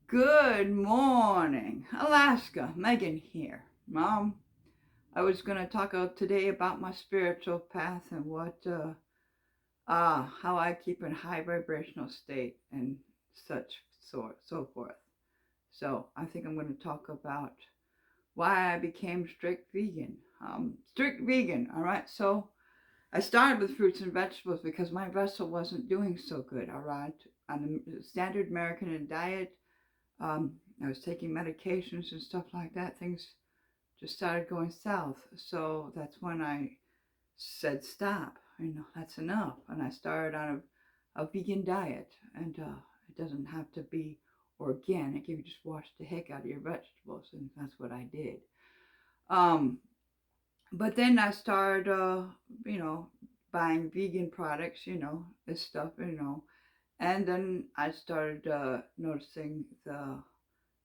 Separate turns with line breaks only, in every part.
Good morning, Alaska. Megan here. I was going to talk today about my spiritual path and how I keep in high vibrational state and so forth. So I think I'm going to talk about why I became strict vegan. Strict vegan, all right? So I started with fruits and vegetables because my vessel wasn't doing so good, all right? On the standard American diet, I was taking medications and stuff like that. Things just started going south. So that's when I said, stop, that's enough. And I started on a vegan diet. And it doesn't have to be organic. You just wash the heck out of your vegetables. And that's what I did. Um, but then I started, buying vegan products, this stuff, And then I started noticing the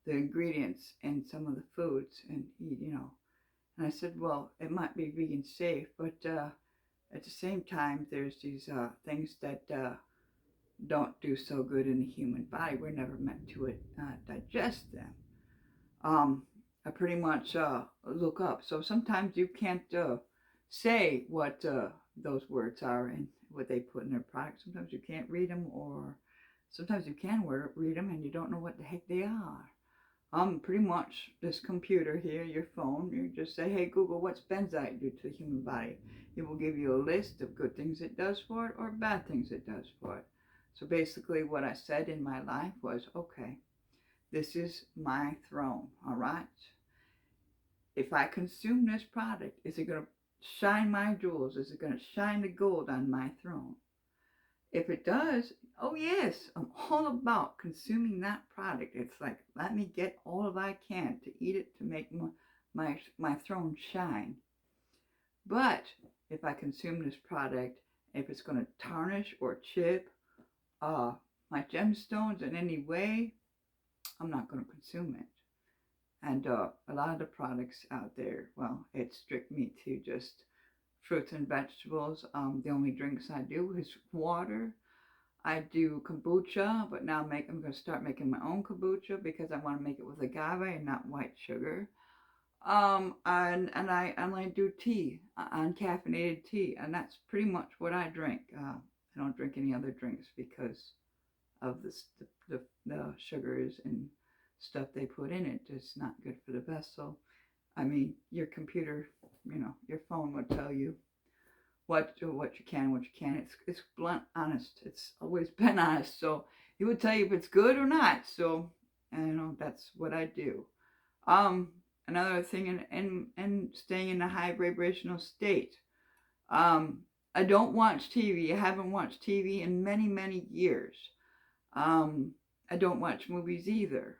ingredients in some of the foods and eat. And I said, well, it might be vegan safe, but at the same time, there's these things that don't do so good in the human body. We're never meant to digest them. I pretty much look up. So sometimes you can't say what those words are and what they put in their product. Sometimes you can't read them, or sometimes you can read them and you don't know what the heck they are. Pretty much this computer here, your phone, you just say, hey Google, what's benzoate do to the human body? It will give you a list of good things it does for it or bad things it does for it. So basically what I said in my life was, okay, this is my throne, all right? If I consume this product, is it going to shine my jewels? Is it going to shine the gold on my throne? If it does, oh yes, I'm all about consuming that product. It's like, let me get all of I can to eat it to make my throne shine. But if I consume this product, if it's going to tarnish or chip uh, my gemstones in any way, I'm not going to consume it. And a lot of the products out there, well, it's strict me to just fruits and vegetables. The only drinks I do is water. I do kombucha, but now I'm going to start making my own kombucha because I want to make it with agave and not white sugar. And I only do tea, uncaffeinated tea, and that's pretty much what I drink. I don't drink any other drinks because of the sugars and stuff they put in it. It's not good for the vessel. I mean, your computer, your phone would tell you what you can, what you can't. It's blunt, honest. It's always been honest. So he would tell you if it's good or not. So that's what I do. Um, Another thing in staying in a high vibrational state. Um, I don't watch TV. I haven't watched TV in many years. Um, I don't watch movies either.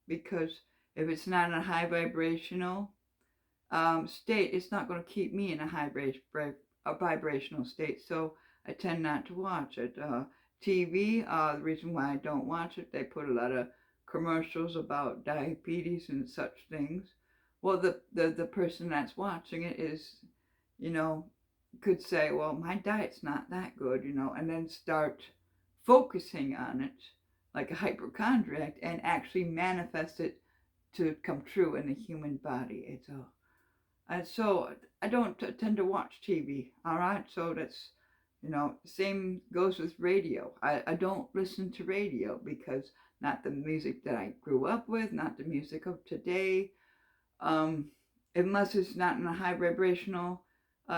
Because if it's not in a high vibrational state, it's not going to keep me in a a vibrational state. So I tend not to watch it. TV, the reason why I don't watch it, they put a lot of commercials about diabetes and such things. Well, the person that's watching it is, you know, could say, well, my diet's not that good, and then start focusing on it like a hypochondriac and actually manifest it to come true in the human body. And so I don't tend to watch TV. All right, so that's same goes with radio. I don't listen to radio because not the music that I grew up with, not the music of today. Um, Unless it's not in a high vibrational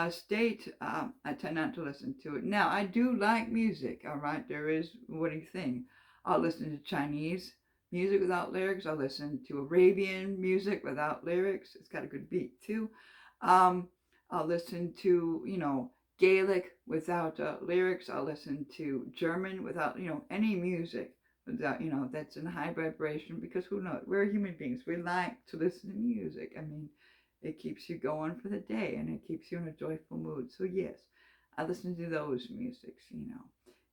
state, I tend not to listen to it. Now, I do like music, all right? There is one thing. I'll listen to Chinese music without lyrics. I'll listen to Arabian music without lyrics. It's got a good beat, too. Um, I'll listen to, Gaelic without lyrics. I'll listen to German without, any music without, that's in high vibration, because who knows? We're human beings. We like to listen to music. I mean, it keeps you going for the day and it keeps you in a joyful mood. So yes, I listen to those musics,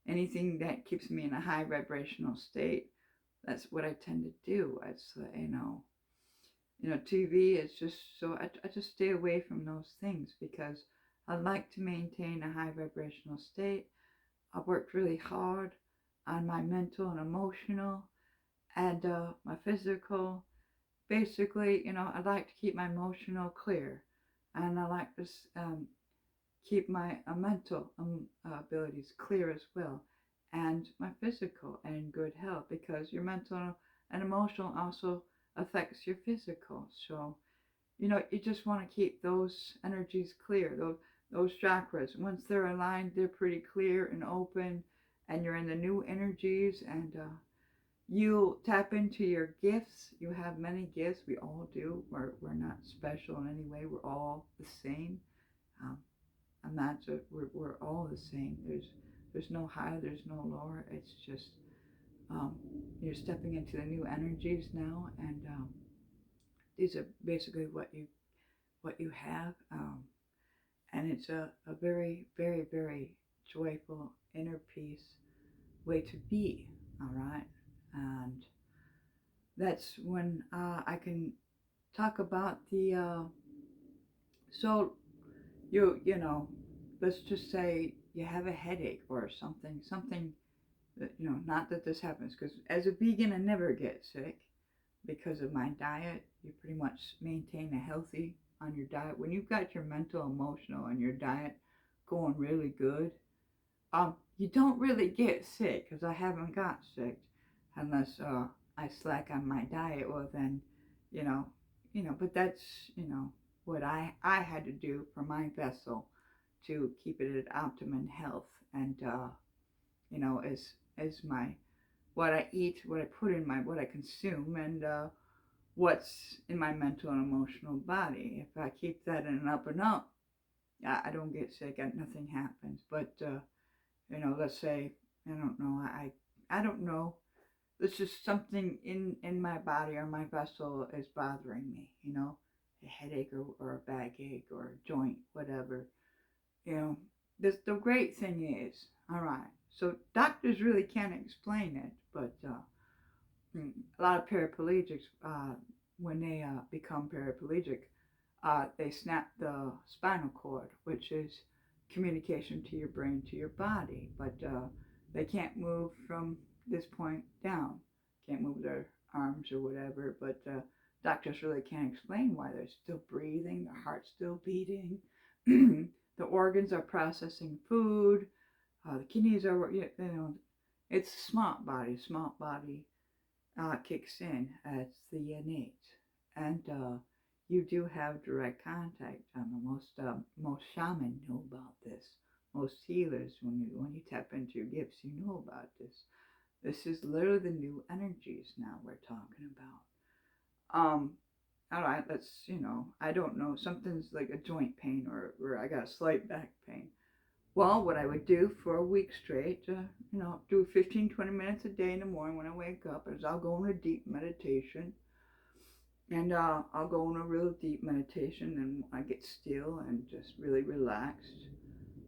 Anything that keeps me in a high vibrational state, that's what I tend to do. It's, TV is just, so I just stay away from those things because I like to maintain a high vibrational state. I've worked really hard on my mental and emotional, And my physical, basically, I like to keep my emotional clear, and I like to keep my mental abilities clear as well, and my physical and in good health, because your mental and emotional also affects your physical. So you just want to keep those energies clear, those chakras. Once they're aligned, they're pretty clear and open, and you're in the new energies, and you tap into your gifts. You have many gifts. We all do. We're not special in any way. We're all the same. Um, I'm not. We're all the same. There's no higher. There's no lower. It's just um, you're stepping into the new energies now, and these are basically what you have. And it's a very, very, very joyful inner peace way to be. All right, and that's when I can talk about the so you know let's just say you have a headache or something that not that this happens, because as a vegan I never get sick because of my diet. You pretty much maintain a healthy on your diet when you've got your mental, emotional, and your diet going really good. You don't really get sick, because I haven't got sick unless I slack on my diet. Well, then, you know, But that's what I had to do for my vessel to keep it at optimum health, and as my what I eat, what I put in what I consume, and what's in my mental and emotional body. If I keep that in an up and up, I don't get sick, and nothing happens. But let's say I don't know. There's just something in my body or my vessel is bothering me. A headache or a backache or a joint, whatever. You know, the great thing is, all right. So doctors really can't explain it, but a lot of paraplegics, when they become paraplegic, they snap the spinal cord, which is communication to your brain, to your body. But they can't move from this point down, can't move their arms or whatever. But doctors really can't explain why they're still breathing, their heart's still beating, the organs are processing food, the kidneys are, it's smart body kicks in as the innate, and you do have direct contact. Most shamans know about this. Most healers, when you tap into your gifts, you know about this. This is literally the new energies now we're talking about. All right, I don't know. Something's like a joint pain, or I got a slight back pain. Well, what I would do for a week straight, do 15, 20 minutes a day in the morning when I wake up, is I'll go in a deep meditation. And I'll go in a real deep meditation, and I get still and just really relaxed.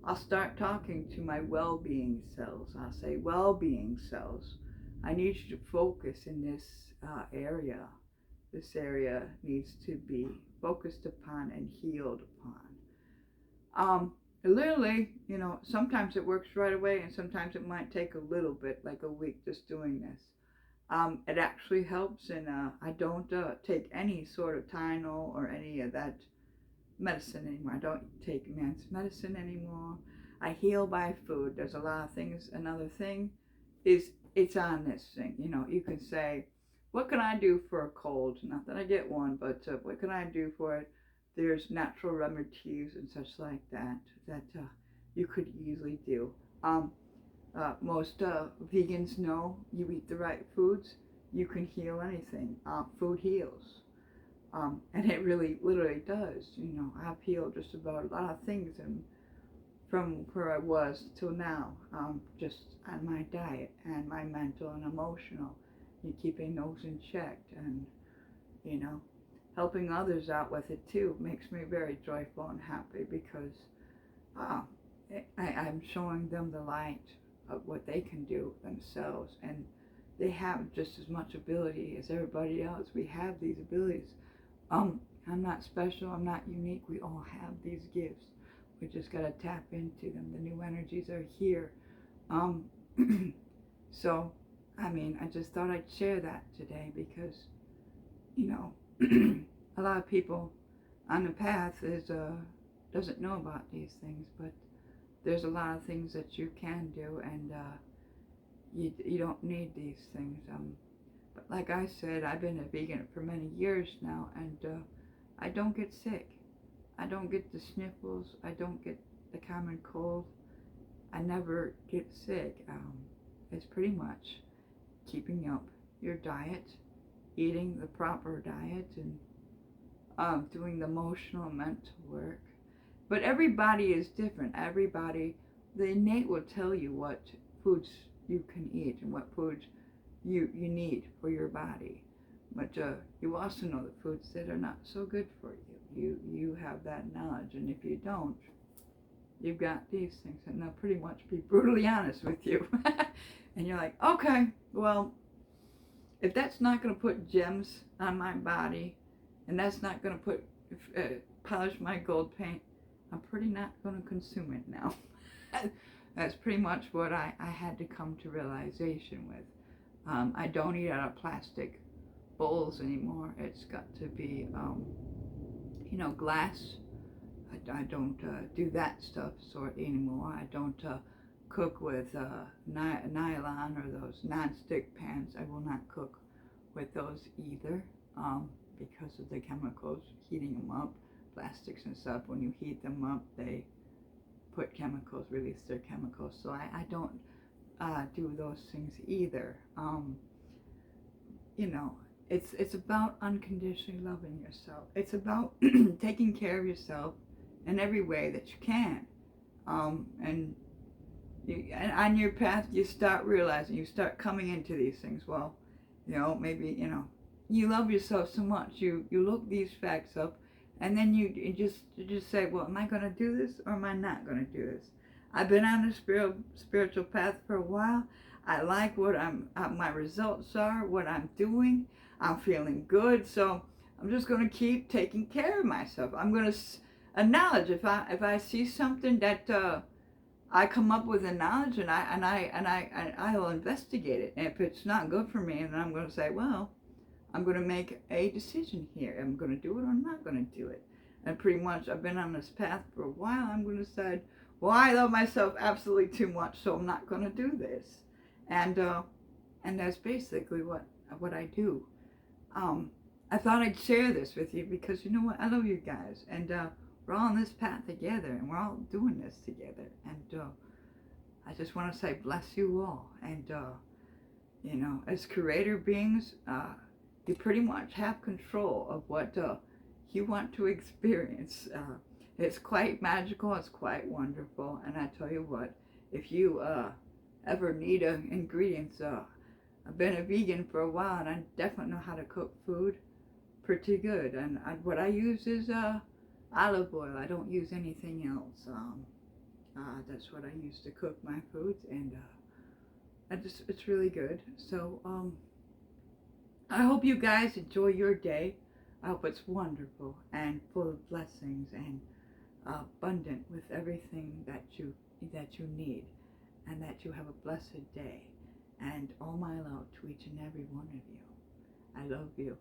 I'll start talking to my well-being cells. I'll say, well-being cells, I need you to focus in this area. This area needs to be focused upon and healed upon. Literally, sometimes it works right away, and sometimes it might take a little bit, like a week, just doing this. It actually helps, and I don't take any sort of Tylenol or any of that medicine anymore. I don't take man's medicine anymore. I heal by food. There's a lot of things. Another thing is it's on this thing. You can say, what can I do for a cold? Not that I get one, but what can I do for it? There's natural remedies and such like that you could easily do. Most vegans know you eat the right foods, you can heal anything. Food heals. And it really, literally does. I've healed just about a lot of things, and from where I was till now, just on my diet and my mental and emotional, and keeping those in check, and you know, helping others out with it too makes me very joyful and happy, because uh, I'm showing them the light of what they can do themselves, and they have just as much ability as everybody else. We have these abilities. I'm not special, I'm not unique. We all have these gifts. We just gotta tap into them. The new energies are here. Um, so I mean, I just thought I'd share that today because, you know, a lot of people on the path doesn't know about these things, but there's a lot of things that you can do, and you don't need these things. But like I said, I've been a vegan for many years now, and I don't get sick. I don't get the sniffles. I don't get the common cold. I never get sick. It's pretty much keeping up your diet, eating the proper diet, and doing the emotional mental work. But everybody is different. Everybody, the innate will tell you what foods you can eat and what foods you need for your body. But you also know the foods that are not so good for you. You have that knowledge, and if you don't, you've got these things, and they'll pretty much be brutally honest with you. And you're like, okay, well, if that's not going to put gems on my body, and that's not going to put polish my gold paint, I'm pretty not going to consume it now. That's pretty much what I had to come to realization with. I don't eat out of plastic bowls anymore. It's got to be, glass. I don't do that stuff sort anymore. I don't cook with nylon or those non-stick pans. I will not cook with those either because of the chemicals heating them up. Plastics and stuff, when you heat them up, they put chemicals, release their chemicals. So I don't do those things either. It's about unconditionally loving yourself. It's about taking care of yourself in every way that you can. And on your path, you start realizing, you start coming into these things. Well, maybe, you love yourself so much. You look these facts up, and then you just say, well, am I going to do this or am I not going to do this? I've been on a spiritual path for a while. I like what my results are, what I'm doing. I'm feeling good, so I'm just going to keep taking care of myself. I'm going to acknowledge if I see something that I come up with a knowledge, and I'll investigate it. And if it's not good for me, then I'm going to say, well, I'm going to make a decision here. I'm going to do it or I'm not going to do it. And pretty much I've been on this path for a while. I'm going to decide, well, I love myself absolutely too much, so I'm not going to do this. And that's basically what I do. I thought I'd share this with you because you know what? I love you guys, and we're all on this path together, and we're all doing this together. And I just want to say bless you all. And as creator beings, you pretty much have control of what you want to experience. It's quite magical. It's quite wonderful. And I tell you what, if you ever need ingredients, I've been a vegan for a while, and I definitely know how to cook food pretty good. And what I use is olive oil. I don't use anything else. That's what I use to cook my foods, and it's really good. So I hope you guys enjoy your day. I hope it's wonderful and full of blessings and abundant with everything that you need, and that you have a blessed day. And all my love to each and every one of you. I love you.